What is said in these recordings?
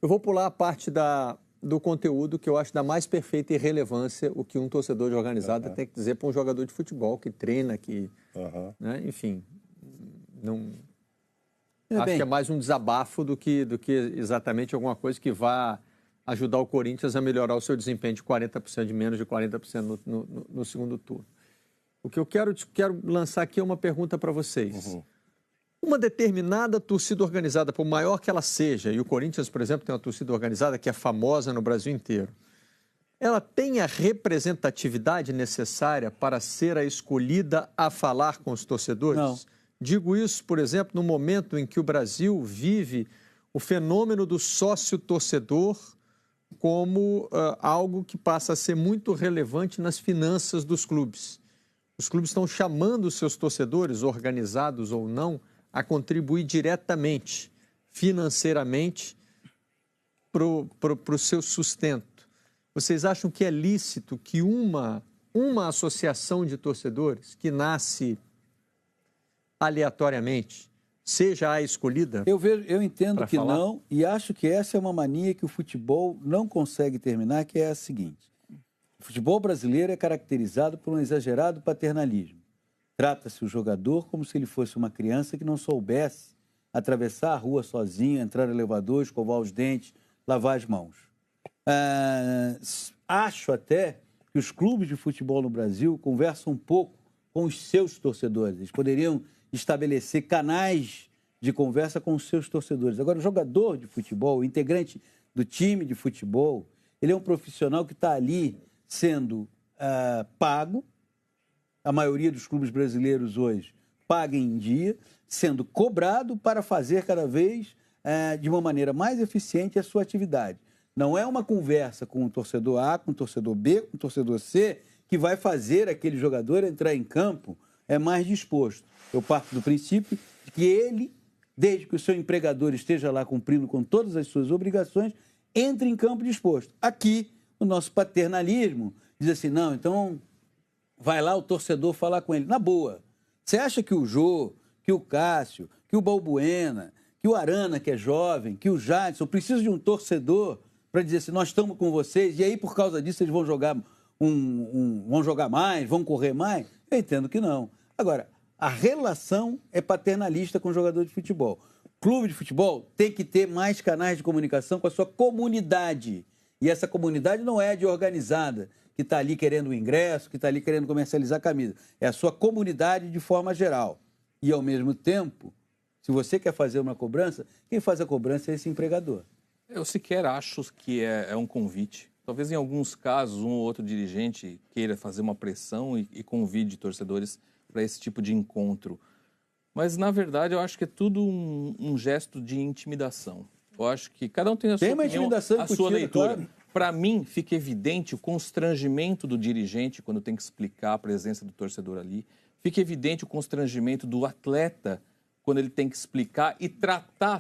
Eu vou pular a parte do conteúdo que eu acho da mais perfeita irrelevância o que um torcedor de organizada tem que dizer para um jogador de futebol que treina, né? Enfim, não... Acho que é mais um desabafo do que exatamente alguma coisa que vá ajudar o Corinthians a melhorar o seu desempenho de 40%, de menos de 40% no segundo turno. O que eu quero lançar aqui é uma pergunta para vocês. Uma determinada torcida organizada, por maior que ela seja, e o Corinthians, por exemplo, tem uma torcida organizada que é famosa no Brasil inteiro, ela tem a representatividade necessária para ser a escolhida a falar com os torcedores? Não. Digo isso, por exemplo, no momento em que o Brasil vive o fenômeno do sócio-torcedor como algo que passa a ser muito relevante nas finanças dos clubes. Os clubes estão chamando os seus torcedores, organizados ou não, a contribuir diretamente, financeiramente, para o seu sustento. Vocês acham que é lícito que uma associação de torcedores que nasce aleatoriamente seja a escolhida? Eu entendo que falar? não, e acho que essa é uma mania que o futebol não consegue terminar, que é a seguinte. O futebol brasileiro é caracterizado por um exagerado paternalismo. Trata-se o jogador como se ele fosse uma criança que não soubesse atravessar a rua sozinho, entrar no elevador, escovar os dentes, lavar as mãos. Acho até que os clubes de futebol no Brasil conversam um pouco com os seus torcedores. Eles poderiam estabelecer canais de conversa com os seus torcedores. Agora, o jogador de futebol, o integrante do time de futebol, ele é um profissional que está ali sendo pago. A maioria dos clubes brasileiros hoje paga em dia, sendo cobrado para fazer cada vez de uma maneira mais eficiente a sua atividade. Não é uma conversa com o torcedor A, com o torcedor B, com o torcedor C, que vai fazer aquele jogador entrar em campo mais disposto. Eu parto do princípio de que ele, desde que o seu empregador esteja lá cumprindo com todas as suas obrigações, entre em campo disposto. Aqui, o nosso paternalismo diz assim, não, então vai lá o torcedor falar com ele. Na boa, você acha que o Jô, que o Cássio, que o Balbuena, que o Arana, que é jovem, que o Jadson, precisam de um torcedor para dizer assim, nós estamos com vocês, e aí por causa disso eles vão jogar vão jogar mais, vão correr mais? Eu entendo que não. Agora, a relação é paternalista com o jogador de futebol. Clube de futebol tem que ter mais canais de comunicação com a sua comunidade. E essa comunidade não é de organizada, que está ali querendo o ingresso, que está ali querendo comercializar a camisa. É a sua comunidade de forma geral. E, ao mesmo tempo, se você quer fazer uma cobrança, quem faz a cobrança é esse empregador. Eu sequer acho que é um convite. Talvez em alguns casos um ou outro dirigente queira fazer uma pressão e convide torcedores para esse tipo de encontro. Mas, na verdade, eu acho que é tudo um gesto de intimidação. Eu acho que cada um tem a sua opinião, a sua leitura. Claro. Para mim, fica evidente o constrangimento do dirigente quando tem que explicar a presença do torcedor ali. Fica evidente o constrangimento do atleta quando ele tem que explicar e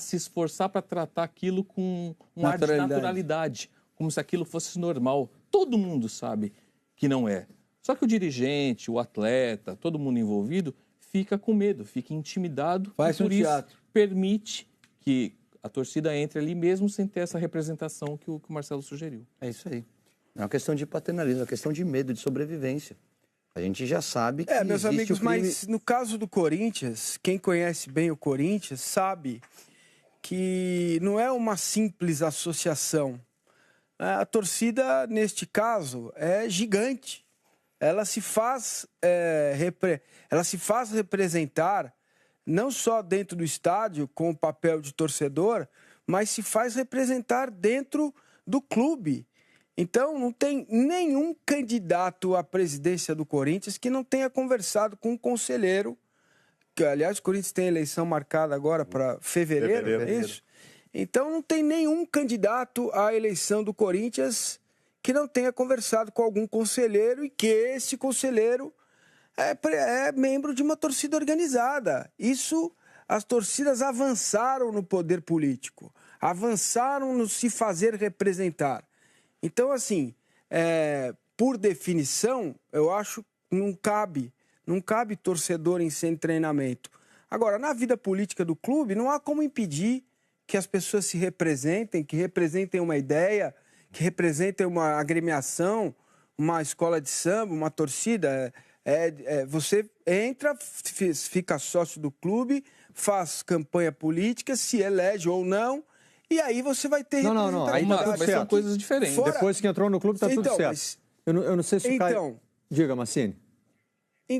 se esforçar para tratar aquilo com um ar de naturalidade, como se aquilo fosse normal. Todo mundo sabe que não é. Só que o dirigente, o atleta, todo mundo envolvido, fica com medo, fica intimidado. Faz e por um teatro. Isso permite que a torcida entre ali mesmo sem ter essa representação que o Marcelo sugeriu. É isso aí. Não é uma questão de paternalismo, é uma questão de medo, de sobrevivência. A gente já sabe que meus amigos, mas no caso do Corinthians, quem conhece bem o Corinthians sabe que não é uma simples associação. A torcida, neste caso, é gigante. Ela se faz representar não só dentro do estádio com o papel de torcedor, mas se faz representar dentro do clube. Então, não tem nenhum candidato à presidência do Corinthians que não tenha conversado com um conselheiro, que, aliás, o Corinthians tem eleição marcada agora para fevereiro, é isso? Então, não tem nenhum candidato à eleição do Corinthians que não tenha conversado com algum conselheiro e que esse conselheiro é membro de uma torcida organizada. Isso, as torcidas avançaram no poder político, avançaram no se fazer representar. Então, assim, por definição, eu acho que não cabe torcedor em sem treinamento. Agora, na vida política do clube, não há como impedir que as pessoas se representem, que representem uma ideia, que representem uma agremiação, uma escola de samba, uma torcida. Você entra, fica sócio do clube, faz campanha política, se elege ou não, e aí você vai ter Não, aí tá tudo mas certo. são coisas diferentes. Fora- Depois que entrou no clube, tá tudo Então, certo. mas- Eu não sei se o Caio... Então- Diga, Massini.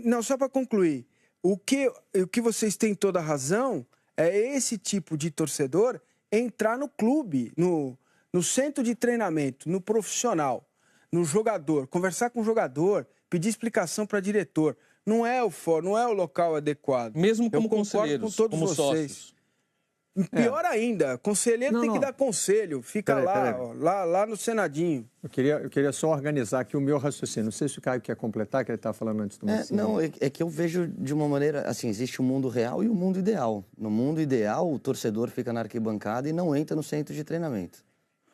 Não, só para concluir, o que vocês têm toda a razão é esse tipo de torcedor entrar no clube, no centro de treinamento, no profissional, no jogador, conversar com o jogador, pedir explicação para diretor. Não é o fórum, não é o local adequado. Mesmo Eu como concordo conselheiros, com todos como vocês. sócios. Pior ainda, conselheiro tem que dar conselho, fica Peraí. ó, lá no Senadinho. Eu queria só organizar aqui o meu raciocínio. Não sei se o Caio quer completar, que ele estava falando antes do Massini. É que eu vejo de uma maneira, assim, existe o mundo real e o mundo ideal. No mundo ideal, o torcedor fica na arquibancada e não entra no centro de treinamento.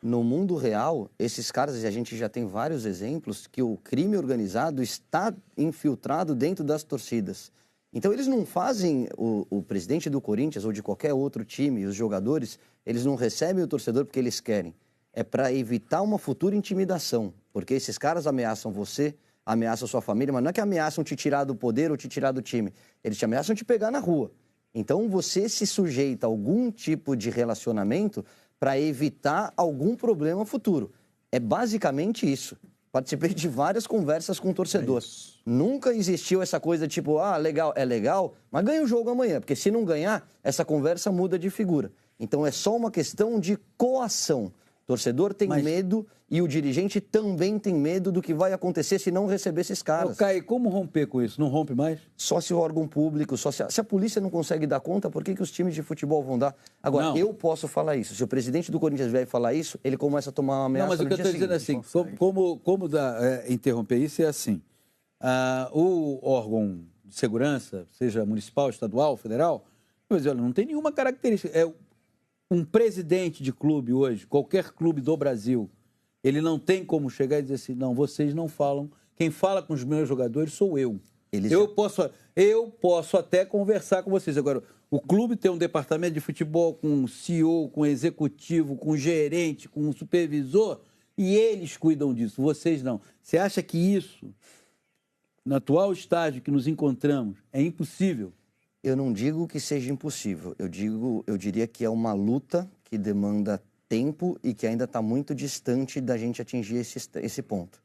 No mundo real, esses caras, e a gente já tem vários exemplos, que o crime organizado está infiltrado dentro das torcidas. Então, eles não fazem, o presidente do Corinthians ou de qualquer outro time, os jogadores, eles não recebem o torcedor porque eles querem. É para evitar uma futura intimidação, porque esses caras ameaçam você, ameaçam sua família, mas não é que ameaçam te tirar do poder ou te tirar do time. Eles te ameaçam te pegar na rua. Então, você se sujeita a algum tipo de relacionamento para evitar algum problema futuro. É basicamente isso. Participei de várias conversas com o torcedor. Nunca existiu essa coisa tipo, legal, é legal, mas ganha o jogo amanhã, porque se não ganhar, essa conversa muda de figura. Então é só uma questão de coação. O torcedor tem medo e o dirigente também tem medo do que vai acontecer se não receber esses caras. Caio, como romper com isso? Não rompe mais? Só se o órgão público, se a polícia não consegue dar conta, por que os times de futebol vão dar? Agora, eu posso falar isso. Se o presidente do Corinthians vier falar isso, ele começa a tomar uma ameaça. Não, mas o que eu estou dizendo é assim, interromper isso é assim. O órgão de segurança, seja municipal, estadual, federal, mas olha, não tem nenhuma característica. Um presidente de clube hoje, qualquer clube do Brasil, ele não tem como chegar e dizer assim, não, vocês não falam, quem fala com os meus jogadores sou eu. Eu posso até conversar com vocês. Agora, o clube tem um departamento de futebol com um CEO, com um executivo, com um gerente, com um supervisor, e eles cuidam disso, vocês não. Você acha que isso, no atual estágio que nos encontramos, é impossível? Eu não digo que seja impossível. Eu diria que é uma luta que demanda tempo e que ainda está muito distante da gente atingir esse ponto.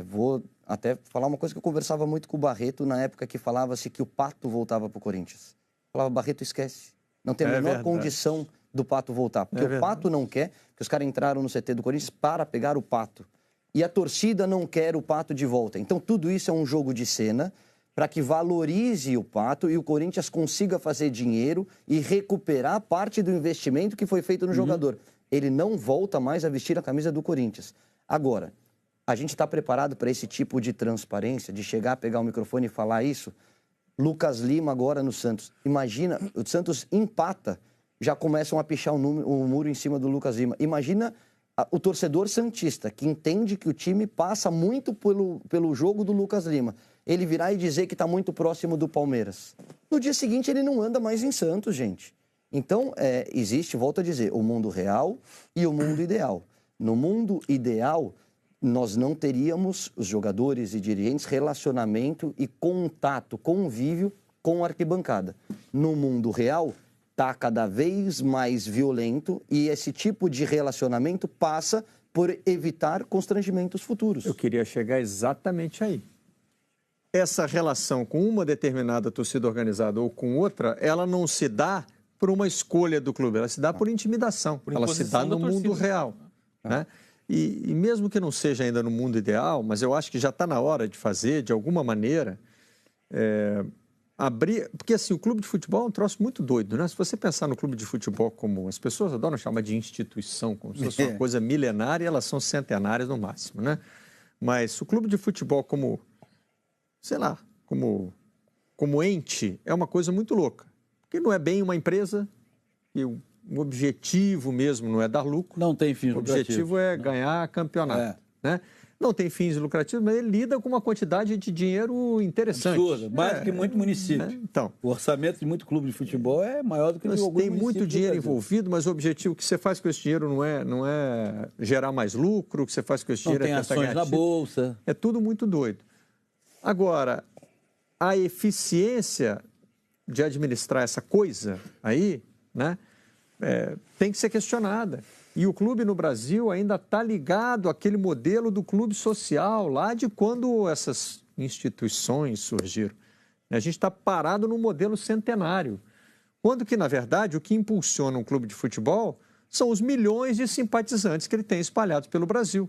Vou até falar uma coisa que eu conversava muito com o Barreto na época que falava-se que o Pato voltava para o Corinthians. Falava, Barreto, esquece. Não tem a menor condição do Pato voltar. Porque o Pato não quer, porque os caras entraram no CT do Corinthians para pegar o Pato. E a torcida não quer o Pato de volta. Então, tudo isso é um jogo de cena para que valorize o Pato e o Corinthians consiga fazer dinheiro e recuperar parte do investimento que foi feito no jogador. Ele não volta mais a vestir a camisa do Corinthians. Agora, a gente está preparado para esse tipo de transparência, de chegar, pegar o microfone e falar isso? Lucas Lima agora no Santos. Imagina, o Santos empata, já começam a pichar o muro em cima do Lucas Lima. Imagina o torcedor santista, que entende que o time passa muito pelo jogo do Lucas Lima. Ele virar e dizer que está muito próximo do Palmeiras. No dia seguinte, ele não anda mais em Santos, gente. Então, existe, volto a dizer, o mundo real e o mundo ideal. No mundo ideal, nós não teríamos, os jogadores e dirigentes, relacionamento e contato, convívio com a arquibancada. No mundo real, está cada vez mais violento e esse tipo de relacionamento passa por evitar constrangimentos futuros. Eu queria chegar exatamente aí. Essa relação com uma determinada torcida organizada ou com outra, ela não se dá por uma escolha do clube, ela se dá por intimidação, ela se dá no mundo real. Né? E mesmo que não seja ainda no mundo ideal, mas eu acho que já está na hora de fazer, de alguma maneira, abrir... Porque assim, o clube de futebol é um troço muito doido, né? Se você pensar no clube de futebol como... As pessoas adoram chamar de instituição, como se fosse uma coisa milenária, elas são centenárias no máximo, né? Mas o clube de futebol como... sei lá, como ente, é uma coisa muito louca. Porque não é bem uma empresa, e o objetivo mesmo não é dar lucro. Não tem fim. O objetivo é ganhar campeonato. Né? não tem fins lucrativos, mas ele lida com uma quantidade de dinheiro interessante. Absurda, mais do que muito município. Né? Então, o orçamento de muito clube de futebol é maior do que o de alguns tem muito dinheiro envolvido, mas o objetivo que você faz com esse dinheiro não é gerar mais lucro, o que você faz com esse dinheiro tem é tentar ações na bolsa. É tudo muito doido. Agora, a eficiência de administrar essa coisa aí, né, tem que ser questionada. E o clube no Brasil ainda está ligado àquele modelo do clube social, lá de quando essas instituições surgiram. A gente está parado num modelo centenário. Quando que, na verdade, o que impulsiona um clube de futebol são os milhões de simpatizantes que ele tem espalhados pelo Brasil.